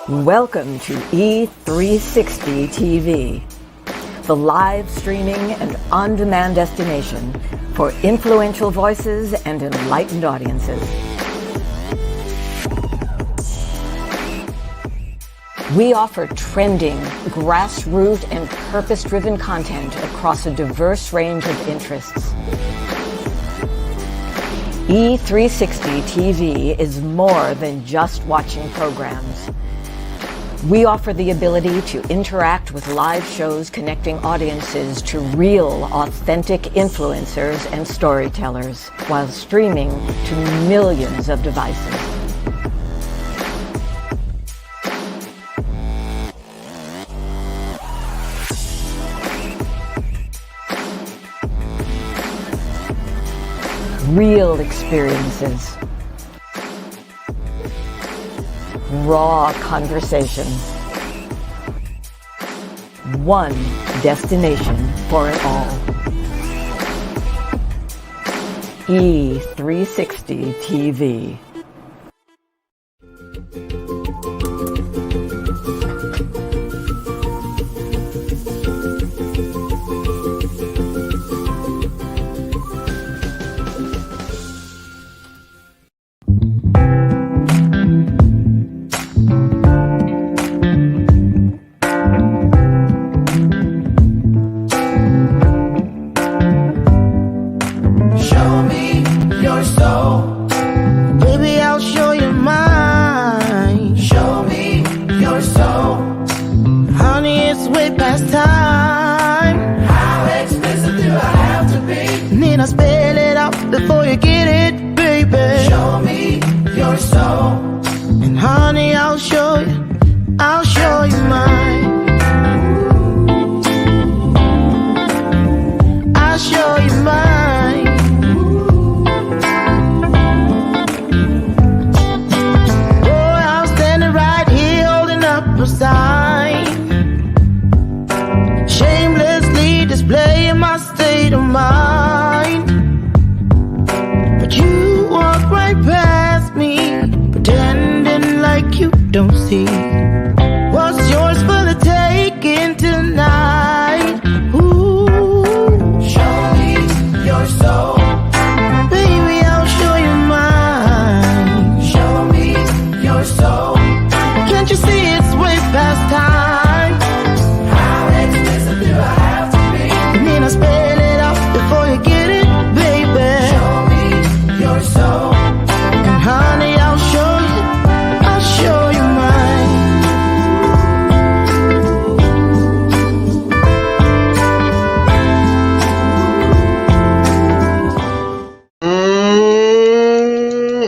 Welcome to E360 TV, the live streaming and on-demand destination for influential voices and enlightened audiences. We offer trending, grassroots, and purpose-driven content across a diverse range of interests. E360 TV is more than just watching programs. We offer the ability to interact with live shows connecting audiences to real, authentic influencers and storytellers while streaming to millions of devices. Real experiences. Raw conversation. One destination for it all. E360 TV. Don't see what's yours for the taking tonight. Ooh, show me your soul, baby. I'll show you mine. Show me your soul. Can't you see it's way past time? How expensive do I have to be? I mean, I spell it out before you get it, baby. Show me your soul, and honey, I'll show you. I'll show you.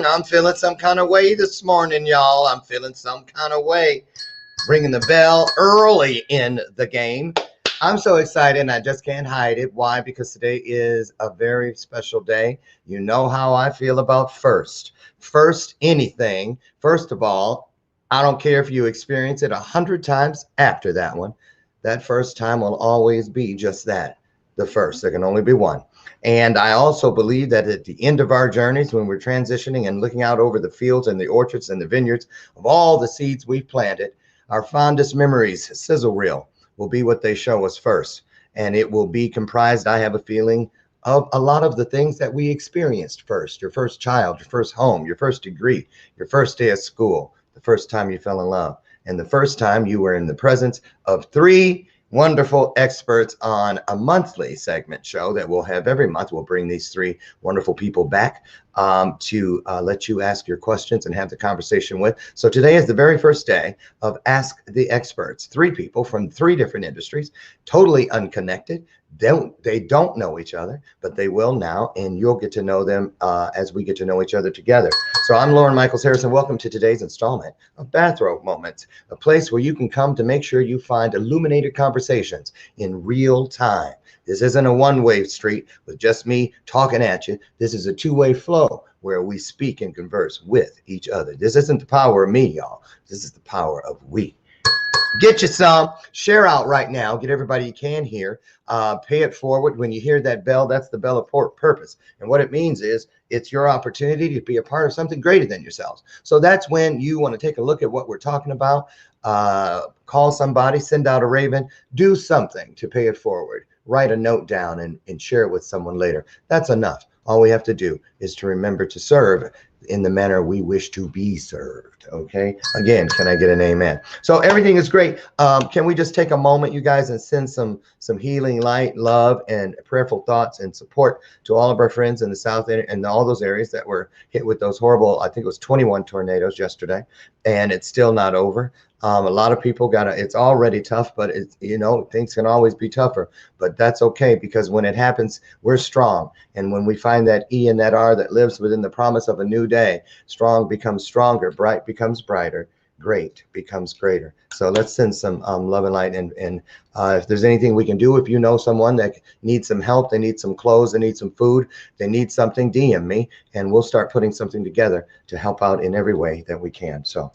I'm feeling some kind of way this morning, y'all. I'm feeling some kind of way. Ringing the bell early in the game. I'm so excited and I just can't hide it. Why? Because today is a very special day. You know how I feel about first. First anything. First of all, I don't care if you experience it 100 times after that one. That first time will always be just that. The first. There can only be one. And I also believe that at the end of our journeys, when we're transitioning and looking out over the fields and the orchards and the vineyards of all the seeds we've planted, our fondest memories, sizzle reel, will be what they show us first. And it will be comprised, I have a feeling, of a lot of the things that we experienced first. Your first child, your first home, your first degree, your first day of school, the first time you fell in love, and the first time you were in the presence of three wonderful experts on a monthly segment show that we'll have every month. We'll bring these three wonderful people back to let you ask your questions and have the conversation with. So today is the very first day of Ask the Experts. Three people from three different industries, totally unconnected. They don't know each other, but they will now, and you'll get to know them as we get to know each other together. So I'm Lauren Michaels Harrison. Welcome to today's installment of Bathrobe Moments, a place where you can come to make sure you find illuminated conversations in real time. This isn't a one-way street with just me talking at you. This is a two-way flow where we speak and converse with each other. This isn't the power of me, y'all. This is the power of we. Get you some, share out right now, get everybody you can here, pay it forward. When you hear that bell, that's the bell of purpose. And what it means is it's your opportunity to be a part of something greater than yourselves. So that's when you want to take a look at what we're talking about, call somebody, send out a raven, do something to pay it forward, write a note down and share it with someone later. That's enough. All we have to do is to remember to serve in the manner we wish to be served. Okay. Again, can I get an amen? So everything is great. Can we just take a moment, you guys, and send some healing light, love, and prayerful thoughts and support to all of our friends in the South and all those areas that were hit with those horrible, I think it was 21 tornadoes yesterday, and it's still not over. A lot of people it's already tough, but it's, things can always be tougher, but that's okay, because when it happens, we're strong. And when we find that E and that R that lives within the promise of a new day, strong becomes stronger, bright becomes brighter, great becomes greater. So let's send some love and light. And if there's anything we can do, if you know someone that needs some help, they need some clothes, they need some food, they need something, DM me, and we'll start putting something together to help out in every way that we can. So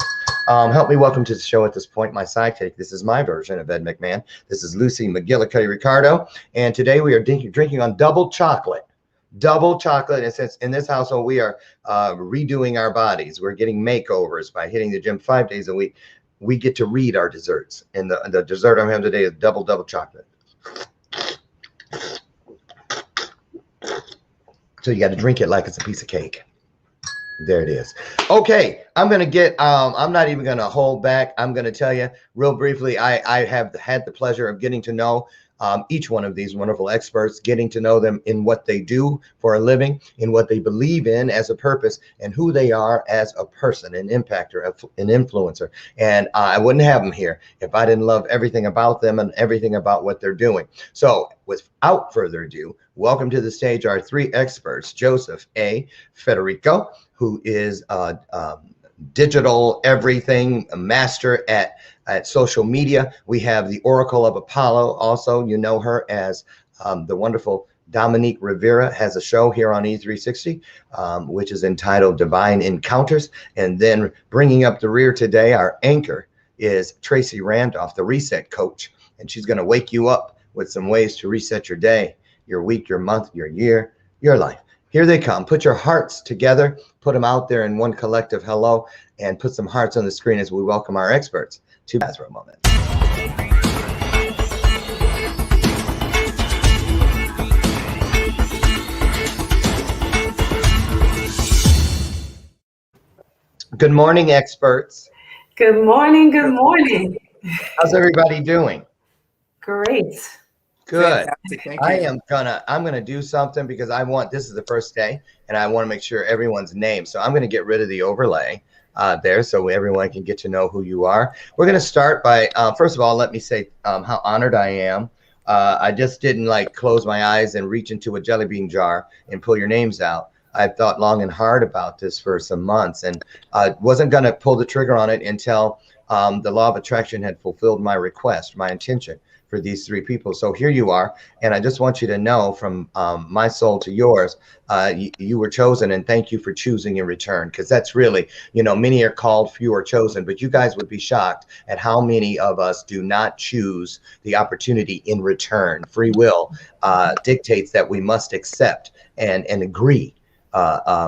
help me welcome to the show at this point my sidekick. This is my version of Ed McMahon. This is Lucy McGillicuddy Ricardo, and today we are drinking on double chocolate. Double chocolate. And since in this household we are redoing our bodies, we're getting makeovers by hitting the gym 5 days a week. We get to read our desserts, and the dessert I'm having today is double chocolate. So you got to drink it like it's a piece of cake. There it is. Okay, I'm going to get, I'm not even going to hold back. I'm going to tell you real briefly, I have had the pleasure of getting to know each one of these wonderful experts, getting to know them in what they do for a living, in what they believe in as a purpose, and who they are as a person, an impactor, an influencer. And I wouldn't have them here if I didn't love everything about them and everything about what they're doing. So without further ado, welcome to the stage our three experts: Joseph A. Federico, who is digital everything, a master at social media. We have the Oracle of Apollo. Also, you know her as the wonderful Dominique Rivera, has a show here on E360, which is entitled Divine Encounters. And then bringing up the rear today, our anchor is Tracy Randolph, the reset coach. And she's going to wake you up with some ways to reset your day, your week, your month, your year, your life. Here they come. Put your hearts together, put them out there in one collective hello, and put some hearts on the screen as we welcome our experts to Bathrobe Moments. Good morning, experts. Good morning. Good morning. How's everybody doing? Great. Good. Fantastic. Thank you. I'm gonna do something because this is the first day and I want to make sure everyone's name. So I'm gonna get rid of the overlay there so everyone can get to know who you are. We're gonna start by first of all, let me say how honored I am. I just didn't close my eyes and reach into a jelly bean jar and pull your names out. I've thought long and hard about this for some months, and wasn't gonna pull the trigger on it until the law of attraction had fulfilled my request, my intention for these three people. So here you are, and I just want you to know from my soul to yours, you were chosen, and thank you for choosing in return, because that's really, many are called, few are chosen, but you guys would be shocked at how many of us do not choose the opportunity in return. Free will dictates that we must accept and agree.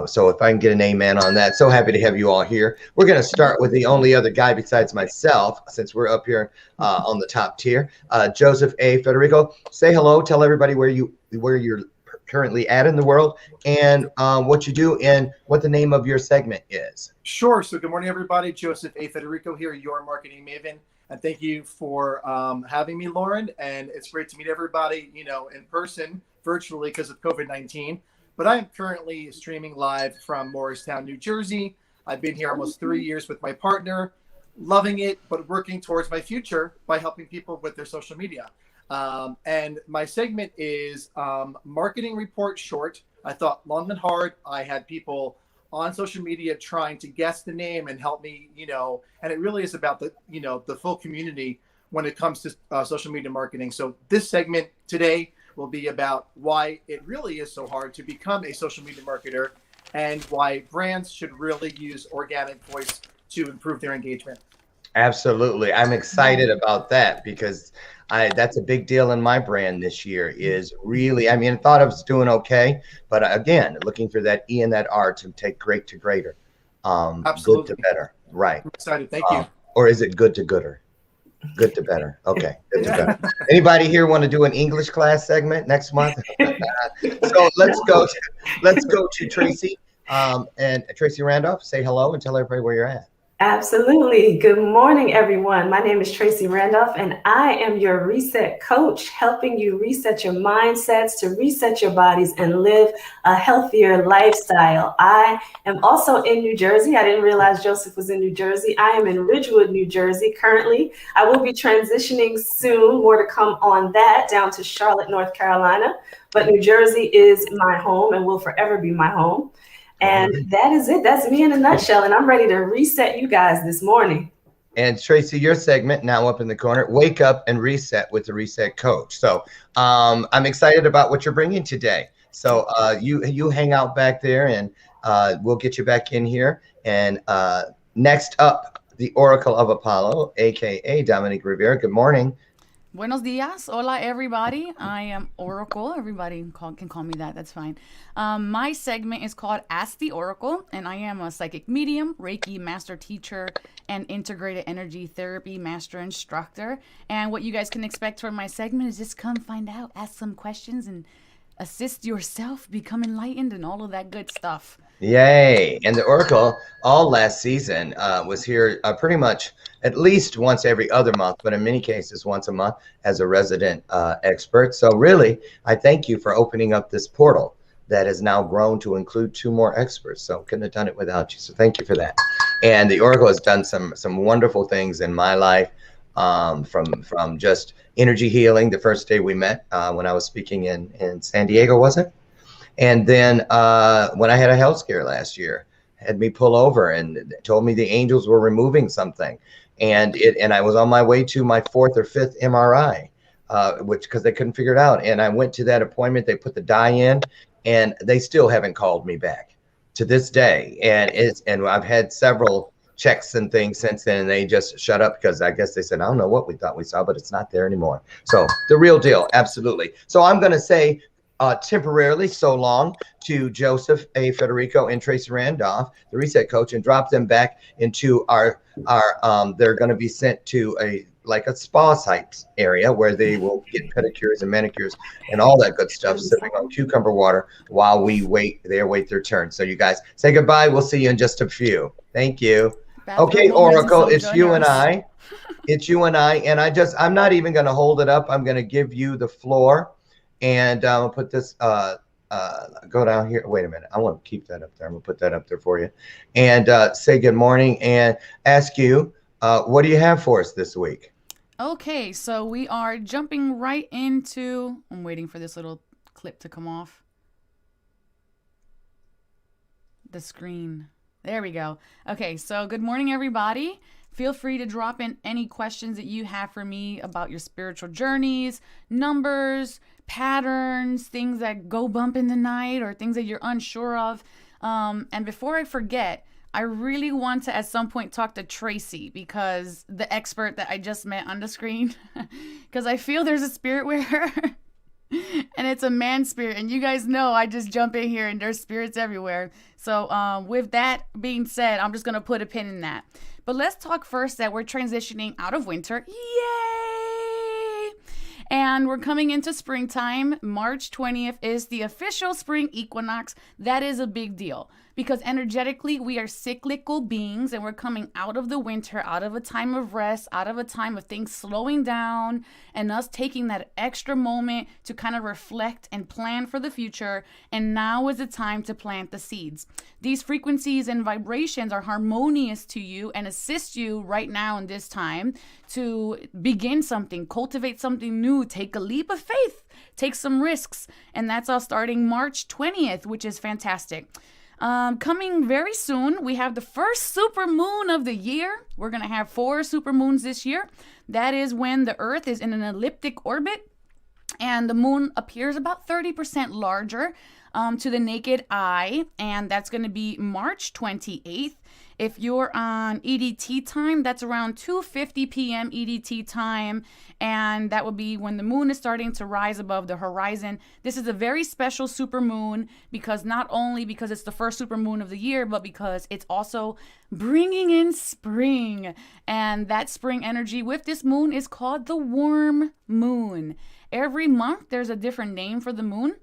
So if I can get an amen on that, so happy to have you all here. We're going to start with the only other guy besides myself, since we're up here on the top tier. Joseph A. Federico, say hello. Tell everybody where you're currently at in the world, and what you do, and what the name of your segment is. Sure. So good morning, everybody. Joseph A. Federico here, your marketing maven. And thank you for having me, Lauren. And it's great to meet everybody, in person, virtually, because of COVID-19. But I am currently streaming live from Morristown, New Jersey. I've been here almost 3 years with my partner, loving it, but working towards my future by helping people with their social media. And my segment is Marketing Report Short. I thought long and hard. I had people on social media trying to guess the name and help me, and it really is about the full community when it comes to social media marketing. So this segment today will be about why it really is so hard to become a social media marketer and why brands should really use organic voice to improve their engagement. Absolutely. I'm excited about that because that's a big deal in my brand this year is really, I mean, I thought I was doing okay, but again, looking for that E and that R to take great to greater, good to Absolutely. better. Right. I'm excited. Thank you. Or is it good to gooder? Good to better. Okay. Good to Yeah. better. Anybody here want to do an English class segment next month? So let's go to Tracy, and Tracy Randolph, say hello and tell everybody where you're at. Absolutely. Good morning, everyone. My name is Tracy Randolph, and I am your reset coach, helping you reset your mindsets to reset your bodies and live a healthier lifestyle. I am also in New Jersey. I didn't realize Joseph was in New Jersey. I am in Ridgewood, New Jersey currently. I will be transitioning soon, more to come on that, down to Charlotte, North Carolina. But New Jersey is my home and will forever be my home. And that is it. That's me in a nutshell. And I'm ready to reset you guys this morning. And Tracy, your segment now up in the corner, wake up and reset with the reset coach. So I'm excited about what you're bringing today. So you hang out back there and we'll get you back in here. And next up, the Oracle of Apollo, AKA Dominique Rivera. Good morning. Buenos dias. Hola, everybody. I am Oracle. Everybody can call me that. That's fine. My segment is called Ask the Oracle, and I am a psychic medium, Reiki master teacher, and integrated energy therapy master instructor. And what you guys can expect from my segment is just come find out, ask some questions, and assist yourself, become enlightened, and all of that good stuff. Yay. And the Oracle all last season was here pretty much at least once every other month, but in many cases once a month as a resident expert. So really, I thank you for opening up this portal that has now grown to include 2 more experts. So couldn't have done it without you. So thank you for that. And the Oracle has done some wonderful things in my life, from just energy healing the first day we met when I was speaking in San Diego, was it? And then when I had a health scare last year, had me pull over and told me the angels were removing something. And I was on my way to my 4th or 5th MRI, because they couldn't figure it out. And I went to that appointment, they put the dye in, and they still haven't called me back to this day. And I've had several checks and things since then, and they just shut up because I guess they said, I don't know what we thought we saw, but it's not there anymore. So the real deal, absolutely. So I'm going to say temporarily so long to Joseph A. Federico and Tracy Randolph, the reset coach, and drop them back into our they're going to be sent to a spa type area where they will get pedicures and manicures and all that good stuff, sipping on cucumber water while we wait their turn. So you guys say goodbye. We'll see you in just a few. Thank you. Okay, Oracle, it's you and I. It's you and I. And I'm not even going to hold it up. I'm going to give you the floor. And I'll put this, go down here. Wait a minute. I want to keep that up there. I'm going to put that up there for you. And say good morning and ask you, what do you have for us this week? Okay, so we are jumping right into, I'm waiting for this little clip to come off the screen. There we go. Okay, so good morning, everybody. Feel free to drop in any questions that you have for me about your spiritual journeys, numbers, patterns, things that go bump in the night, or things that you're unsure of. And before I forget, I really want to at some point talk to Tracy, because the expert that I just met on the screen, because I feel there's a spirit with her. And it's a man spirit, and you guys know I just jump in here and there's spirits everywhere. So with that being said, I'm just gonna put a pin in that. But let's talk first that we're transitioning out of winter. Yay! And we're coming into springtime. March 20th is the official spring equinox. That is a big deal, because energetically we are cyclical beings, and we're coming out of the winter, out of a time of rest, out of a time of things slowing down, and us taking that extra moment to kind of reflect and plan for the future. And now is the time to plant the seeds. These frequencies and vibrations are harmonious to you and assist you right now in this time to begin something, cultivate something new, take a leap of faith, take some risks. And that's all starting March 20th, which is fantastic. Coming very soon, we have the first super moon of the year. We're going to have 4 super moons this year. That is when the Earth is in an elliptic orbit and the moon appears about 30% larger. to the naked eye, and that's going to be March 28th. If you're on EDT time, that's around 2:50 p.m. EDT time, and that will be when the moon is starting to rise above the horizon. This is a very special super moon because not only because it's the first super moon of the year, but because it's also bringing in spring. And that spring energy with this moon is called the warm moon. Every month, there's a different name for the moon.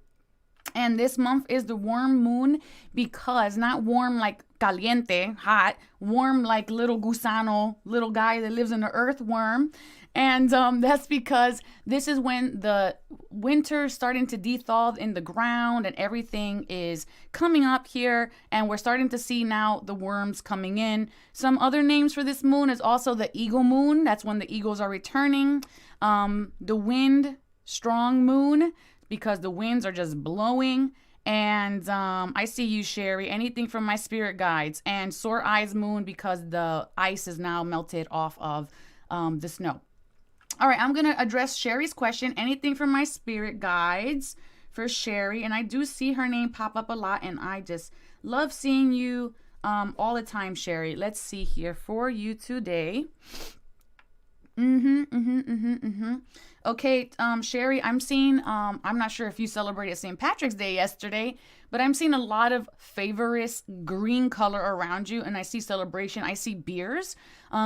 And this month is the warm moon because not warm like caliente, hot, warm like little gusano, little guy that lives in the earthworm. And that's because this is when the winter's starting to dethaw in the ground and everything is coming up here. And we're starting to see now the worms coming in. Some other names for this moon is also the eagle moon. That's when the eagles are returning. The wind, strong moon, because the winds are just blowing. And I see you, Sherry. Anything from my spirit guides. And sore eyes moon because the ice is now melted off of the snow. All right, I'm going to address Sherry's question. Anything from my spirit guides for Sherry. And I do see her name pop up a lot. And I just love seeing you all the time, Sherry. Let's see here for you today. Okay, Sherry, I'm seeing, I'm not sure if you celebrated St. Patrick's Day yesterday, but I'm seeing a lot of favorite green color around you, and I see celebration. I see beers.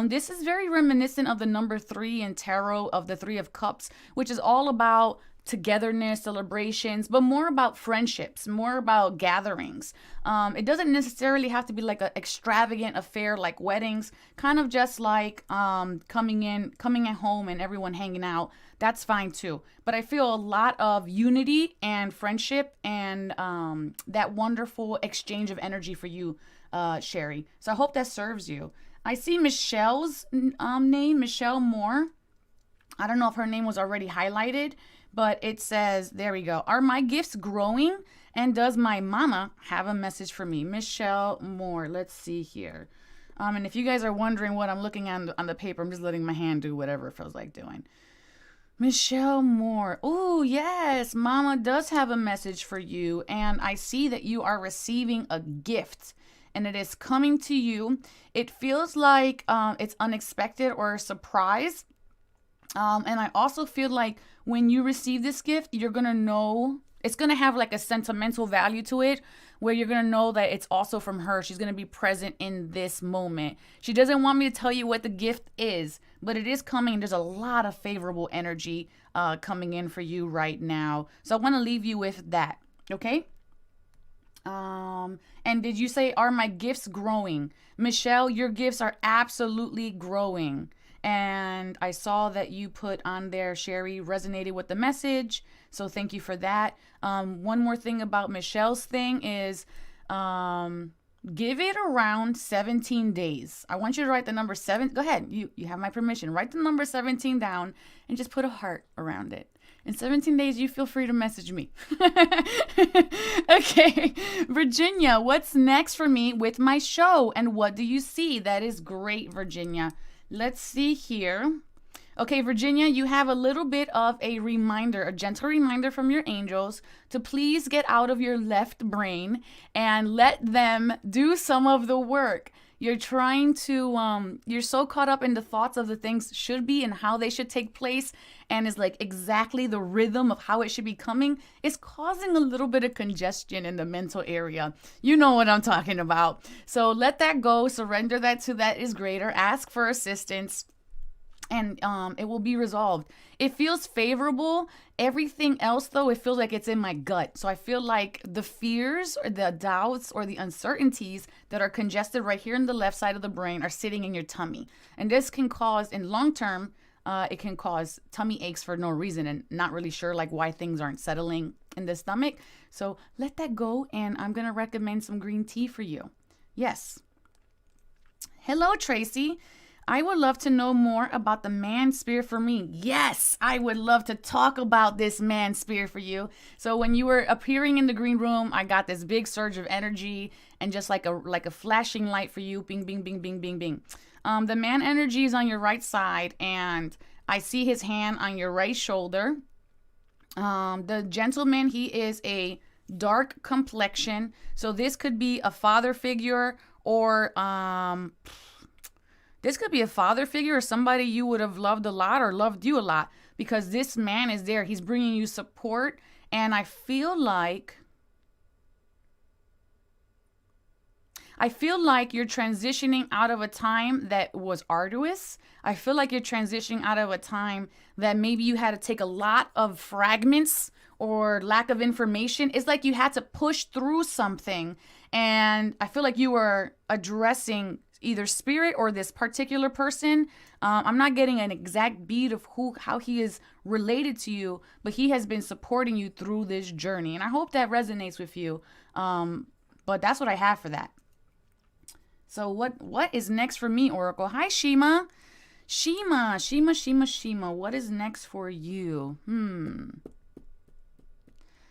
This is very reminiscent of the number 3 in tarot of the 3 of Cups, which is all about togetherness, celebrations, but more about friendships, more about gatherings. It doesn't necessarily have to be like an extravagant affair like weddings, kind of just like coming at home and everyone hanging out. That's fine too. But I feel a lot of unity and friendship and that wonderful exchange of energy for you, Sherry. So I hope that serves you. I see Michelle's name, Michelle Moore. I don't know if her name was already highlighted, but it says, there we go. Are my gifts growing? And does my mama have a message for me? Michelle Moore. Let's see here. And if you guys are wondering what I'm looking at on the paper, I'm just letting my hand do whatever it feels like doing. Michelle Moore. Oh, yes. Mama does have a message for you. And I see that you are receiving a gift. And it is coming to you. It feels like it's unexpected or a surprise. And I also feel like when you receive this gift, you're going to know, it's going to have like a sentimental value to it where you're going to know that it's also from her. She's going to be present in this moment. She doesn't want me to tell you what the gift is, but it is coming. There's a lot of favorable energy coming in for you right now. So I want to leave you with that. Okay. And did you say, are my gifts growing? Michelle, your gifts are absolutely growing. And I saw that you put on there, Sherry resonated with the message. So thank you for that. One more thing about Michelle's thing is give it around 17 days. I want you to write the number 7. Go ahead. You have my permission. Write the number 17 down and just put a heart around it. In 17 days, you feel free to message me. Okay. Virginia, what's next for me with my show? And what do you see? That is great, Virginia. Let's see here. Okay, Virginia, you have a little bit of a reminder, a gentle reminder from your angels to please get out of your left brain and let them do some of the work. You're trying to, you're so caught up in the thoughts of the things should be and how they should take place, and is like exactly the rhythm of how it should be coming. It's causing a little bit of congestion in the mental area. You know what I'm talking about. So let that go. Surrender that to that is greater. Ask for assistance. And it will be resolved. It feels favorable. Everything else, though, it feels like it's in my gut. So I feel like the fears or the doubts or the uncertainties that are congested right here in the left side of the brain are sitting in your tummy. And this can cause, in long term, it can cause tummy aches for no reason and not really sure like why things aren't settling in the stomach. So let that go. And I'm going to recommend some green tea for you. Yes. Hello, Tracy. I would love to know more about the man spirit for me. Yes, I would love to talk about this man spirit for you. So when you were appearing in the green room, I got this big surge of energy and just like a flashing light for you. Bing, bing, bing, bing, bing, bing. The man energy is on your right side, and I see his hand on your right shoulder. The gentleman, he is a dark complexion. So this could be a father figure, or this could be a father figure or somebody you would have loved a lot or loved you a lot, because this man is there. He's bringing you support. And I feel like you're transitioning out of a time that was arduous. I feel like you're transitioning out of a time that maybe you had to take a lot of fragments or lack of information. It's like you had to push through something. And I feel like you were addressing either spirit or this particular person. I'm not getting an exact beat of how he is related to you, but he has been supporting you through this journey. And I hope that resonates with you. But that's what I have for that. So what is next for me, Oracle? Hi, Shima. Shima. What is next for you?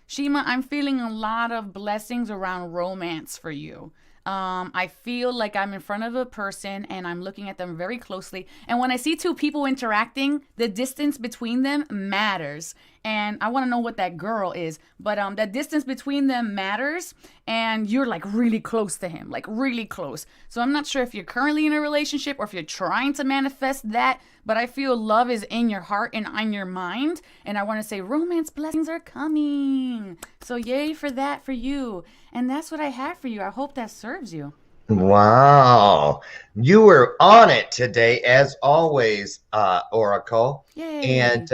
Shima, I'm feeling a lot of blessings around romance for you. I feel like I'm in front of a person and I'm looking at them very closely. And when I see two people interacting, the distance between them matters. And I want to know what that girl is. But the distance between them matters. And you're like really close to him, like really close. So I'm not sure if you're currently in a relationship or if you're trying to manifest that. But I feel love is in your heart and on your mind. And I want to say romance blessings are coming. So yay for that for you. And that's what I have for you. I hope that serves you. Wow. You were on it today, as always, Oracle. Yay. And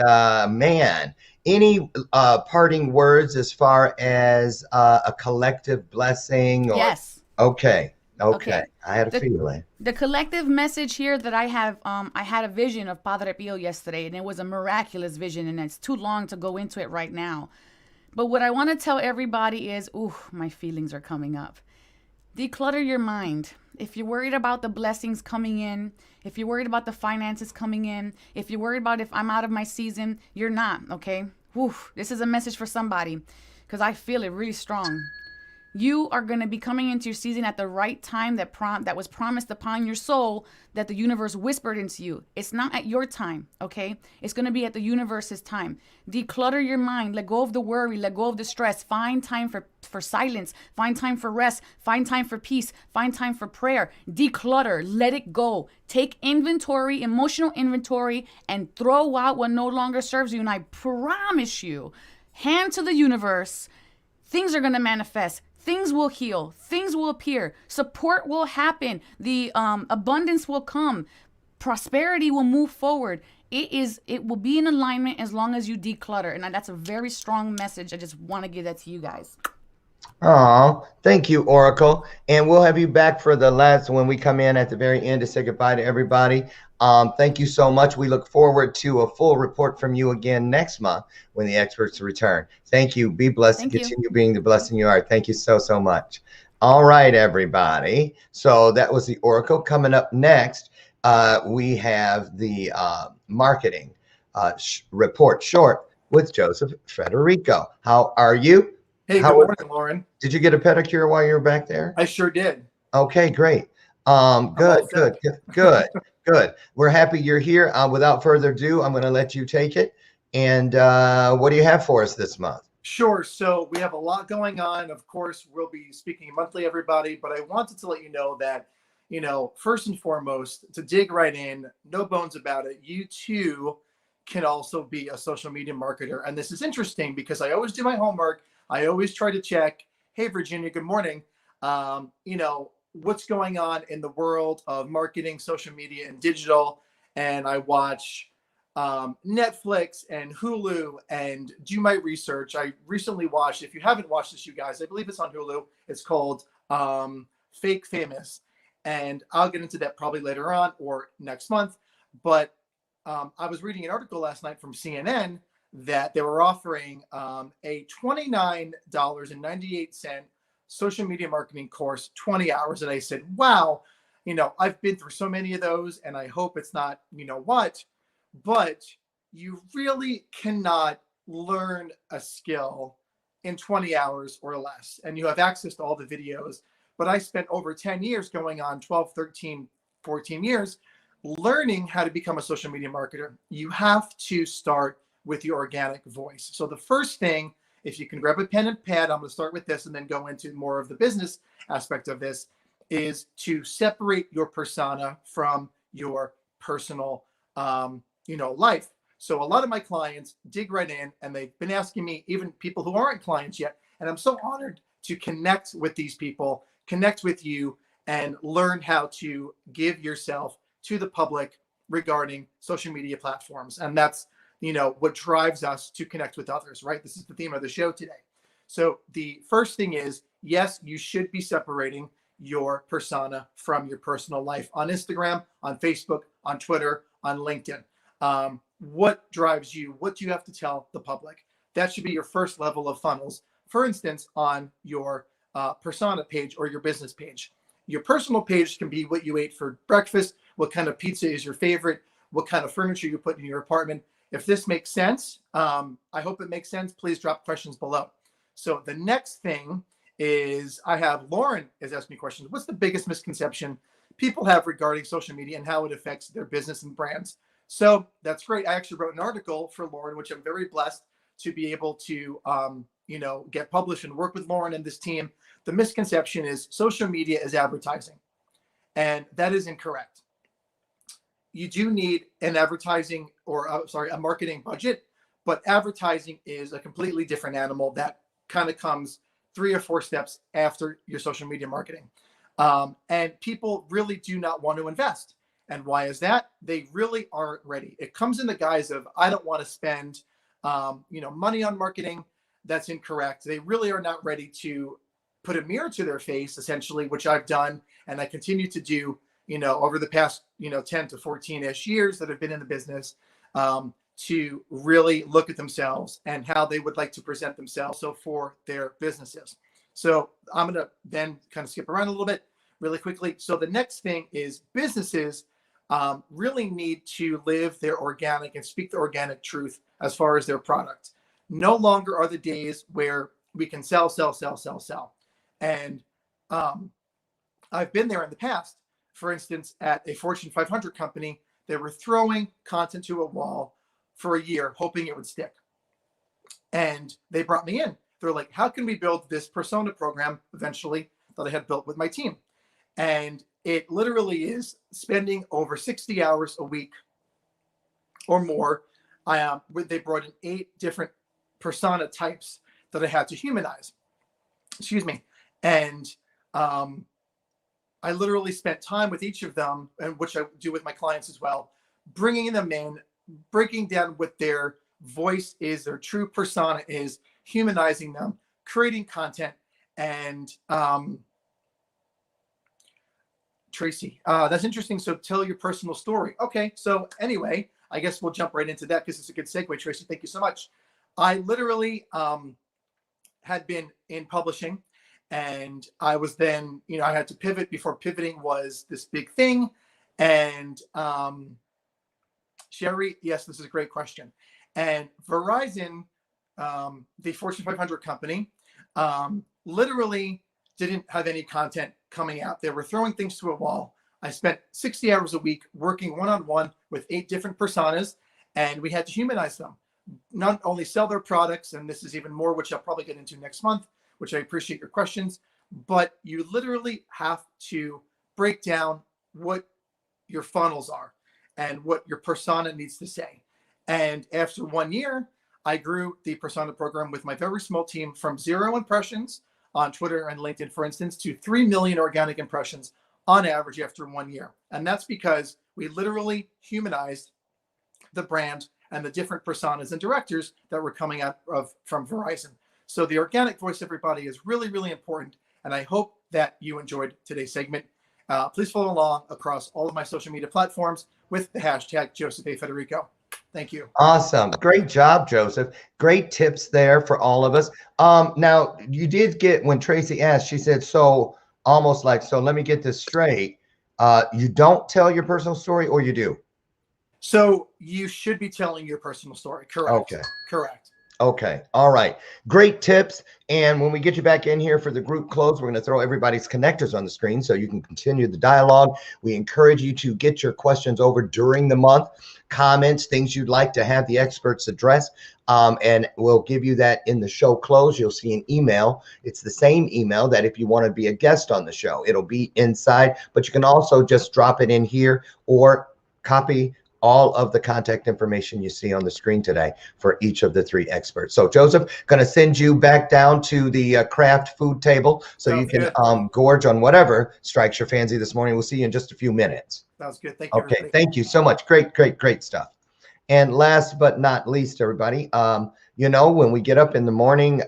man, any parting words as far as a collective blessing? Or... Yes. Okay. Okay. I had a feeling. The collective message here that I have, I had a vision of Padre Pio yesterday, and it was a miraculous vision, and it's too long to go into it right now. But what I want to tell everybody is, my feelings are coming up. Declutter your mind. If you're worried about the blessings coming in, if you're worried about the finances coming in, if you're worried about if I'm out of my season, you're not, okay? This is a message for somebody, because I feel it really strong. You are going to be coming into your season at the right time that was promised upon your soul, that the universe whispered into you. It's not at your time, okay? It's going to be at the universe's time. Declutter your mind. Let go of the worry. Let go of the stress. Find time for silence. Find time for rest. Find time for peace. Find time for prayer. Declutter. Let it go. Take inventory, emotional inventory, and throw out what no longer serves you. And I promise you, hand to the universe, things are going to manifest. Things will heal. Things will appear. Support will happen. The abundance will come. Prosperity will move forward. It will be in alignment as long as you declutter. And that's a very strong message. I just want to give that to you guys. Oh, thank you, Oracle. And we'll have you back for the last when we come in at the very end to say goodbye to everybody. Thank you so much. We look forward to a full report from you again next month when the experts return. Thank you. Be blessed and continue being the blessing you are. Thank you so much. All right, everybody. So that was the Oracle. Coming up next, we have the marketing report short with Joseph Federico. How are you? Hey, good morning, Lauren. Did you get a pedicure while you were back there? I sure did. Okay, great. Good. We're happy you're here. Without further ado, I'm going to let you take it. And what do you have for us this month? Sure. So we have a lot going on. Of course, we'll be speaking monthly, everybody. But I wanted to let you know that, first and foremost, to dig right in, no bones about it, you too can also be a social media marketer. And this is interesting because I always do my homework. I always try to check, hey, Virginia, good morning. What's going on in the world of marketing, social media, and digital. And I watch Netflix and Hulu and do my research. I recently watched, if you haven't watched this, you guys, I believe it's on Hulu. It's called Fake Famous. And I'll get into that probably later on or next month. But I was reading an article last night from CNN that they were offering a $29.98 social media marketing course, 20 hours. And I said, wow, I've been through so many of those and I hope it's not, but you really cannot learn a skill in 20 hours or less. And you have access to all the videos. But I spent over 10 years going on 12, 13, 14 years learning how to become a social media marketer. You have to start with your organic voice. So the first thing if you can grab a pen and pad, I'm going to start with this and then go into more of the business aspect of this, is to separate your persona from your personal, life. So a lot of my clients dig right in, and they've been asking me, even people who aren't clients yet, and I'm so honored to connect with these people, connect with you, and learn how to give yourself to the public regarding social media platforms. And that's, what drives us to connect with others, right? This is the theme of the show today. So the first thing is, yes, you should be separating your persona from your personal life on Instagram, on Facebook, on Twitter, on LinkedIn. What drives you? What do you have to tell the public? That should be your first level of funnels. For instance, on your persona page or your business page. Your personal page can be what you ate for breakfast, what kind of pizza is your favorite, what kind of furniture you put in your apartment. If this makes sense, I hope it makes sense. Please drop questions below. So the next thing is, I have Lauren has asked me questions. What's the biggest misconception people have regarding social media and how it affects their business and brands? So that's great. I actually wrote an article for Lauren, which I'm very blessed to be able to, get published and work with Lauren and this team. The misconception is social media is advertising, and that is incorrect. You do need an advertising a marketing budget, but advertising is a completely different animal that kind of comes 3 or 4 steps after your social media marketing. And people really do not want to invest. And why is that? They really aren't ready. It comes in the guise of, I don't want to spend, money on marketing. That's incorrect. They really are not ready to put a mirror to their face, essentially, which I've done and I continue to do, over the past, 10 to 14-ish years that I've been in the business, to really look at themselves and how they would like to present themselves for their businesses. So I'm going to then kind of skip around a little bit really quickly. So the next thing is, businesses really need to live their organic and speak the organic truth as far as their product. No longer are the days where we can sell. And I've been there in the past. For instance, at a Fortune 500 company, they were throwing content to a wall for a year, hoping it would stick. And they brought me in. They're like, how can we build this persona program eventually that I had built with my team? And it literally is spending over 60 hours a week or more. They brought in 8 different persona types that I had to humanize. Excuse me. And I literally spent time with each of them, and which I do with my clients as well, bringing them in, breaking down what their voice is, their true persona is, humanizing them, creating content. And Tracy, that's interesting. So tell your personal story. Okay. So anyway, I guess we'll jump right into that because it's a good segue. Tracy, thank you so much. I literally had been in publishing, and I was then, I had to pivot before pivoting was this big thing. And Sherry, yes, this is a great question. And Verizon, the Fortune 500 company, literally didn't have any content coming out. They were throwing things to a wall. I spent 60 hours a week working one-on-one with 8 different personas, and we had to humanize them. Not only sell their products, and this is even more, which I'll probably get into next month, which I appreciate your questions, but you literally have to break down what your funnels are and what your persona needs to say. And after 1 year, I grew the persona program with my very small team from 0 impressions on Twitter and LinkedIn, for instance, to 3 million organic impressions on average after 1 year. And that's because we literally humanized the brand and the different personas and directors that were coming out from Verizon. So the organic voice, everybody, is really, really important. And I hope that you enjoyed today's segment. Please follow along across all of my social media platforms with the hashtag Joseph A. Federico. Thank you. Awesome. Great job, Joseph. Great tips there for all of us. Now, you did get, when Tracy asked, she said, so almost like, so let me get this straight. You don't tell your personal story, or you do? So you should be telling your personal story. Correct. Okay. Correct. Okay. All right. Great tips. And when we get you back in here for the group close, we're going to throw everybody's connectors on the screen so you can continue the dialogue. We encourage you to get your questions over during the month, comments, things you'd like to have the experts address. And we'll give you that in the show close. You'll see an email. It's the same email that if you want to be a guest on the show, it'll be inside, but you can also just drop it in here or copy all of the contact information you see on the screen today for each of the 3 experts. So Joseph, going to send you back down to the craft food table so Sounds you can gorge on whatever strikes your fancy this morning. We'll see you in just a few minutes. Sounds good. Thank you. Okay, everybody. thank you so much. Great stuff. And last but not least, everybody, you know, when we get up in the morning,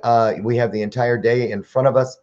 we have the entire day in front of us.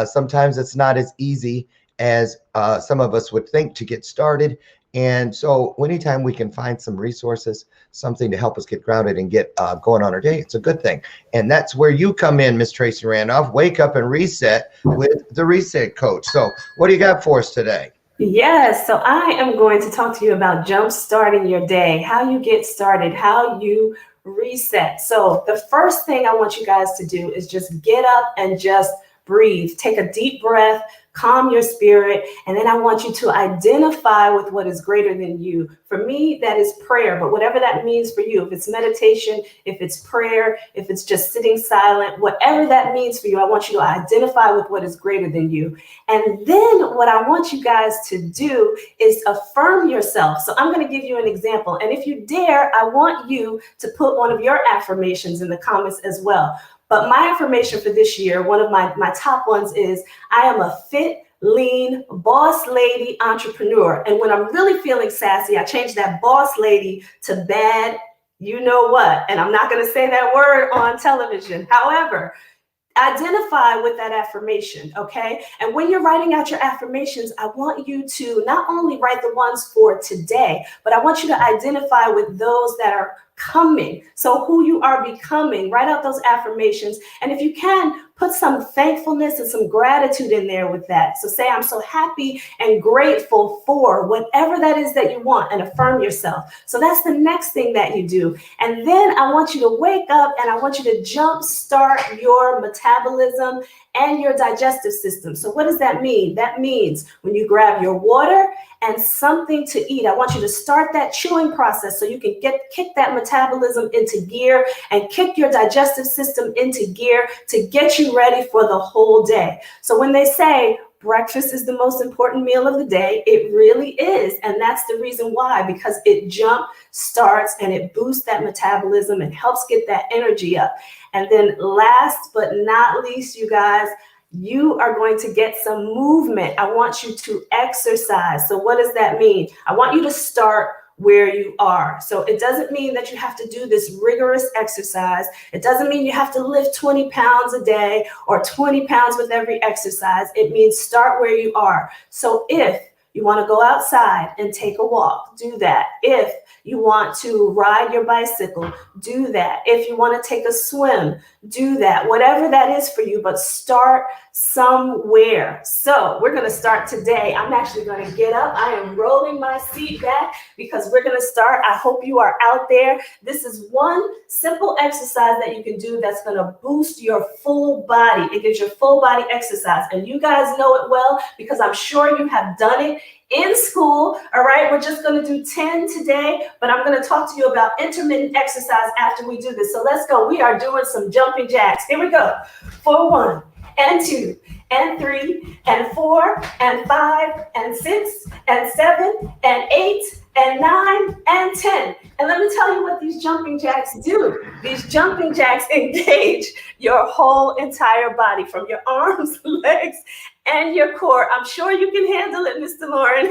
Sometimes it's not as easy as some of us would think to get started. And so anytime we can find some resources, something to help us get grounded and get going on our day, it's a good thing. And that's where you come in, Miss Tracy Randolph. Wake up and reset with the Reset Coach. So what do you got for us today? Yes, so I am going to talk to you about jump starting your day, how you get started, how you reset. So the first thing I want you guys to do is just get up and just breathe. Take a deep breath, calm your spirit, and then I want you to identify with what is greater than you. For me, that is prayer, but whatever that means for you, if it's meditation, if it's prayer, if it's just sitting silent, whatever that means for you, I want you to identify with what is greater than you. And then what I want you guys to do is affirm yourself. So I'm going to give you an example. And if you dare, I want you to put one of your affirmations in the comments as well. But my affirmation for this year, one of my top ones is, I am a fit, lean, boss lady entrepreneur. And when I'm really feeling sassy, I change that boss lady to bad, you know what? And I'm not going to say that word on television. However, identify with that affirmation, okay? And when you're writing out your affirmations, I want you to not only write the ones for today, but I want you to identify with those that are coming. So who you are becoming, write out those affirmations. And if you can, put some thankfulness and some gratitude in there with that. So say, I'm so happy and grateful for whatever that is that you want, and affirm yourself. So that's the next thing that you do. And then I want you to wake up and I want you to jump start your metabolism and your digestive system. So what does that mean? That means when you grab your water and something to eat, I want you to start that chewing process so you can kick that metabolism into gear and kick your digestive system into gear to get you ready for the whole day. So when they say breakfast is the most important meal of the day, it really is. And that's the reason why, because it jump starts and it boosts that metabolism and helps get that energy up. And then last but not least, you guys, you are going to get some movement. I want you to exercise. So what does that mean? I want you to start where you are. So it doesn't mean that you have to do this rigorous exercise. It doesn't mean you have to lift 20 pounds a day or 20 pounds with every exercise. It means start where you are. So if you want to go outside and take a walk, do that. If you want to ride your bicycle, do that. If you want to take a swim, do that. Whatever that is for you, but start somewhere. So we're going to start today. I'm actually going to get up. I am rolling my seat back because we're going to start. I hope you are out there. This is one simple exercise that you can do that's going to boost your full body. It gives your full body exercise. And you guys know it well because I'm sure you have done it in school. All right, we're just going to do 10 today, but I'm going to talk to you about intermittent exercise after we do this. So let's go. We are doing some jumping jacks. Here we go. For 1 and 2 and 3 and 4 and 5 and 6 and 7 and 8 and 9 and 10. And let me tell you what these jumping jacks do. These jumping jacks engage your whole entire body, from your arms, legs, and your core. I'm sure you can handle it, Mr. Lauren.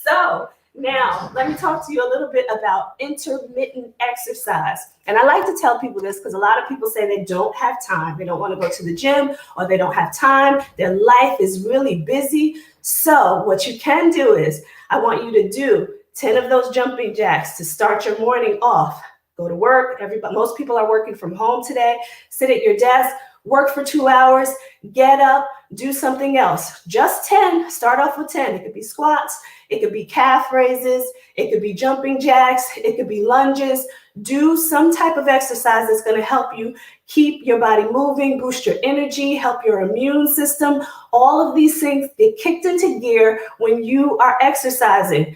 So now let me talk to you a little bit about intermittent exercise. And I like to tell people this because a lot of people say they don't have time. They don't want to go to the gym, or they don't have time. Their life is really busy. So what you can do is, I want you to do 10 of those jumping jacks to start your morning off. Go to work. Most people are working from home today. Sit at your desk. work for 2 hours, get up, do something else. Just 10, start off with 10. It could be squats, it could be calf raises, it could be jumping jacks, it could be lunges. Do some type of exercise that's going to help you keep your body moving, boost your energy, help your immune system. All of these things get kicked into gear when you are exercising.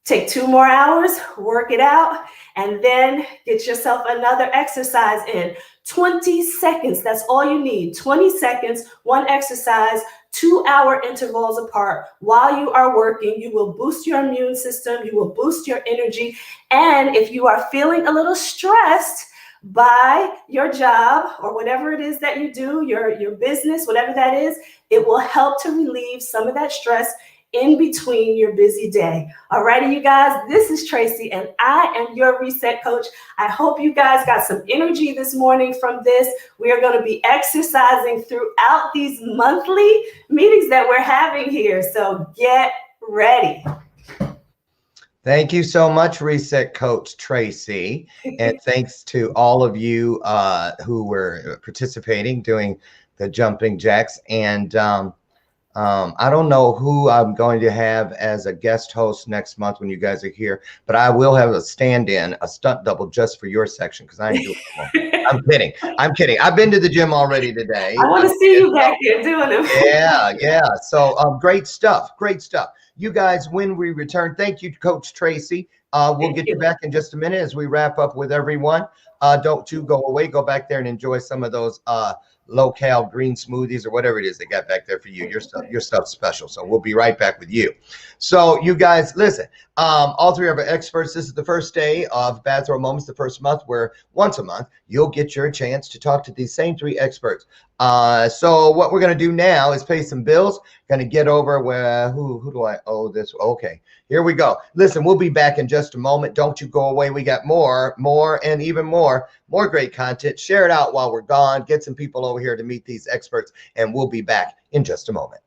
Take 2 more hours, work it out, and then get yourself another exercise in. 20 seconds, that's all you need. 20 seconds, one exercise, 2-hour intervals apart. While you are working, you will boost your immune system, you will boost your energy. And if you are feeling a little stressed by your job or whatever it is that you do, your business, whatever that is, it will help to relieve some of that stress in between your busy day. All righty, you guys, this is Tracy and I am your reset coach. I hope you guys got some energy this morning from this. We are going to be exercising throughout these monthly meetings that we're having here. So get ready. Thank you so much, Reset Coach Tracy. And thanks to all of you who were participating, doing the jumping jacks. And I don't know who I'm going to have as a guest host next month when you guys are here, but I will have a stand-in, a stunt double just for your section because I ain't doing it. I'm kidding. I'm kidding. I've been to the gym already today. I want to see you back there doing them. Yeah. So great stuff. You guys, when we return, thank you, Coach Tracy. We'll get you back in just a minute as we wrap up with everyone. Don't you go away. Go back there and enjoy some of those low-cal green smoothies or whatever it is they got back there for you. Your stuff's special. So we'll be right back with you. So you guys, listen, all three of our experts, this is the first day of Bathrobe Moments, the first month where once a month you'll get your chance to talk to these same 3 experts. So what we're going to do now is pay some bills. Going to get over where, who do I owe this? Okay, here we go. Listen, we'll be back in just a moment. Don't you go away. We got more and even more great content. Share it out while we're gone. Get some people over here to meet these experts, and we'll be back in just a moment.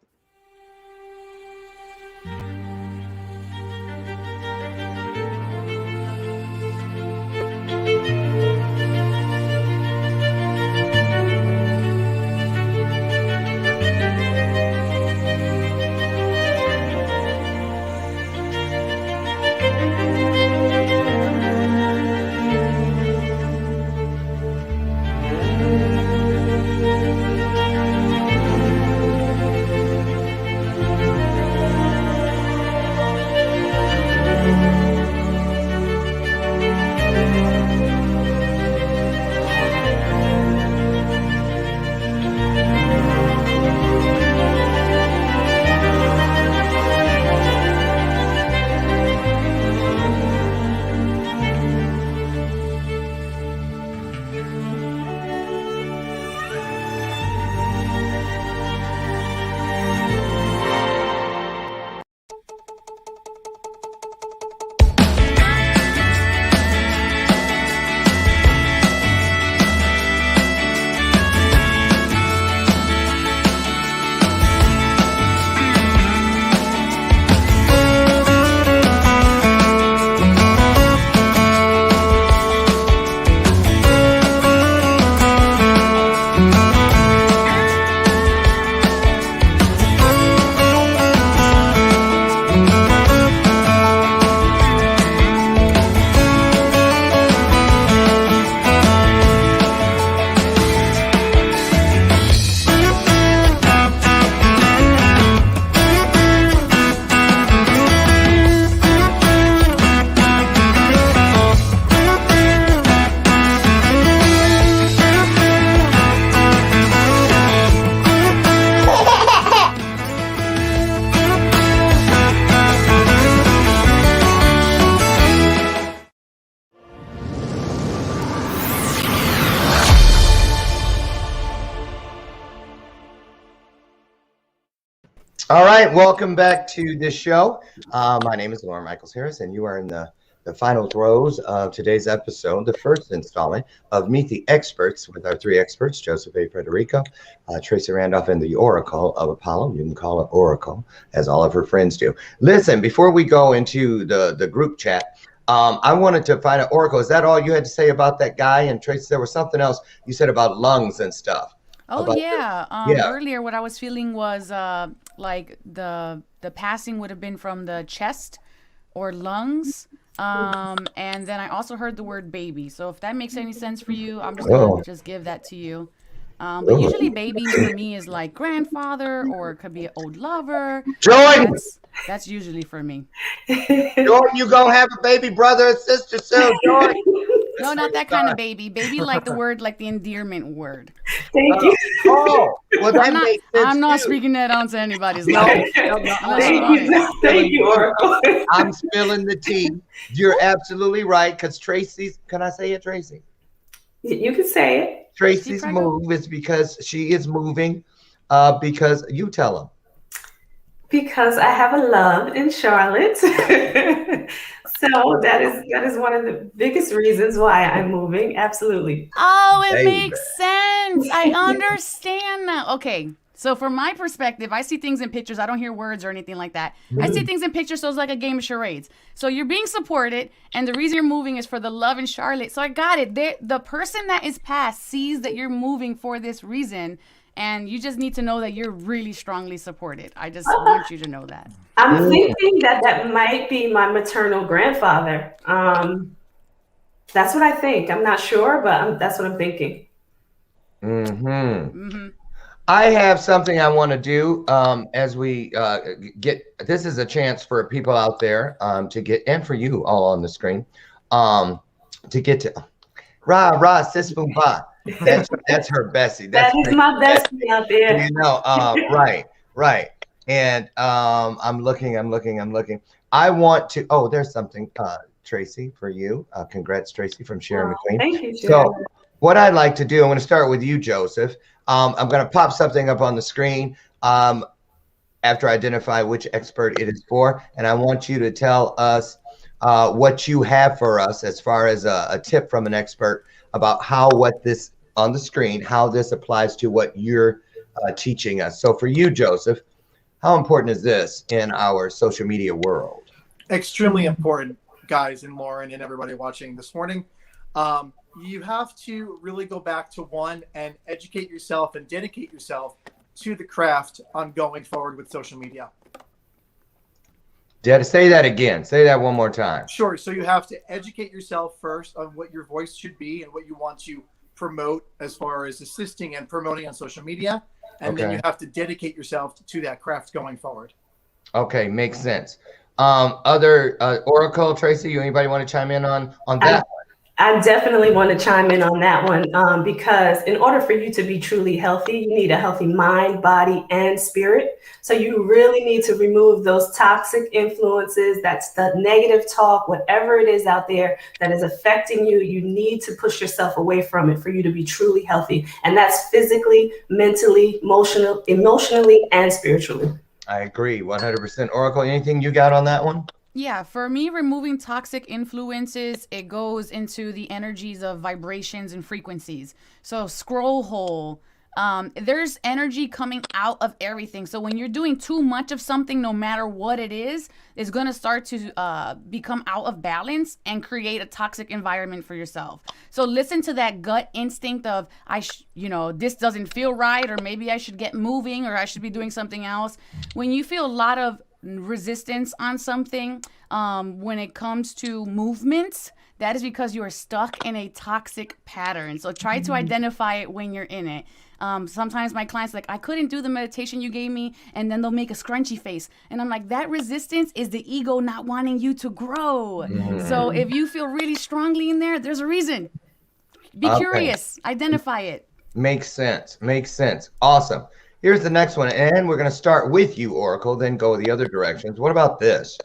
All right, welcome back to the show. My name is Lauren Michaels Harris, and you are in the final throes of today's episode, the first installment of Meet the Experts with our 3 experts, Joseph A. Federico, Tracy Randolph, and the Oracle of Apollo. You can call it Oracle, as all of her friends do. Listen, before we go into the group chat, I wanted to find out, Oracle, is that all you had to say about that guy? And Tracy, there was something else you said about lungs and stuff. Oh about yeah. Yeah. Earlier, what I was feeling was like the passing would have been from the chest or lungs. And then I also heard the word baby. So if that makes any sense for you, I'm just gonna Oh, just give that to you. But oh. usually baby for me is like grandfather or it could be an old lover. Jordan, That's usually for me. Jordan, you gonna have a baby brother or sister soon, Jordan? No, not that kind of baby. Baby like the word, like the endearment word. Thank Oh, you. oh, well, that makes sense I'm not too. speaking that onto anybody's No, life. no, Unless you uh-uh. want it. Thank you, Oracle. I'm spilling the tea. You're absolutely right, because Tracy's, can I say it, Tracy? You can say it. Tracy's Prego. move is because she is moving, because you tell them. Because I have a love in Charlotte. So that is one of the biggest reasons why I'm moving. Absolutely. Oh, it Baby. makes sense. I understand now. Okay. So from my perspective, I see things in pictures. I don't hear words or anything like that. I see things in pictures, so it's like a game of charades. So you're being supported, and the reason you're moving is for the love in Charlotte. So I got it. The person that is past sees that you're moving for this reason, and you just need to know that you're really strongly supported. I just want you to know that. I'm thinking that might be my maternal grandfather. That's what I think. I'm not sure, but that's what I'm thinking. I have something I want to do as we get. This is a chance for people out there to get, and for you all on the screen, to get to rah rah sis boom ba. That's her Bessie. That is my bestie out there. You know, right. And I'm looking. I want to. Oh, there's something, Tracy, for you. Congrats, Tracy, from Sharon McQueen. Thank you, So, Sharon. what I'd like to do, I'm going to start with you, Joseph. I'm going to pop something up on the screen after I identify which expert it is for, and I want you to tell us what you have for us as far as a tip from an expert about what this on the screen, how this applies to what you're teaching us. So for you, Joseph, how important is this in our social media world? Extremely important, guys, and Lauren and everybody watching this morning. You have to really go back to one and educate yourself and dedicate yourself to the craft on going forward with social media. Say that again. Say that one more time. Sure. So you have to educate yourself first on what your voice should be and what you want to promote as far as assisting and promoting on social media. And then you have to dedicate yourself to that craft going forward. Okay, makes sense. Other Oracle, Tracy, anybody want to chime in on that? I definitely want to chime in on that one because in order for you to be truly healthy, you need a healthy mind, body, and spirit. So you really need to remove those toxic influences. That's the negative talk, whatever it is out there that is affecting you. You need to push yourself away from it for you to be truly healthy. And that's physically, mentally, emotionally, and spiritually. I agree 100%. Oracle, anything you got on that one? Yeah, for me, removing toxic influences, it goes into the energies of vibrations and frequencies. So scroll hole, there's energy coming out of everything. So when you're doing too much of something, no matter what it is, it's going to start to become out of balance and create a toxic environment for yourself. So listen to that gut instinct of, this doesn't feel right, or maybe I should get moving, or I should be doing something else. When you feel a lot of resistance on something, when it comes to movements, that is because you are stuck in a toxic pattern. So try to identify it when you're in it. Sometimes my clients are like, I couldn't do the meditation you gave me, and then they'll make a scrunchy face. And I'm like, that resistance is the ego not wanting you to grow. So if you feel really strongly in there, there's a reason. Be curious, identify it. Makes sense. Awesome. Here's the next one, and we're going to start with you, Oracle, then go the other directions. What about this?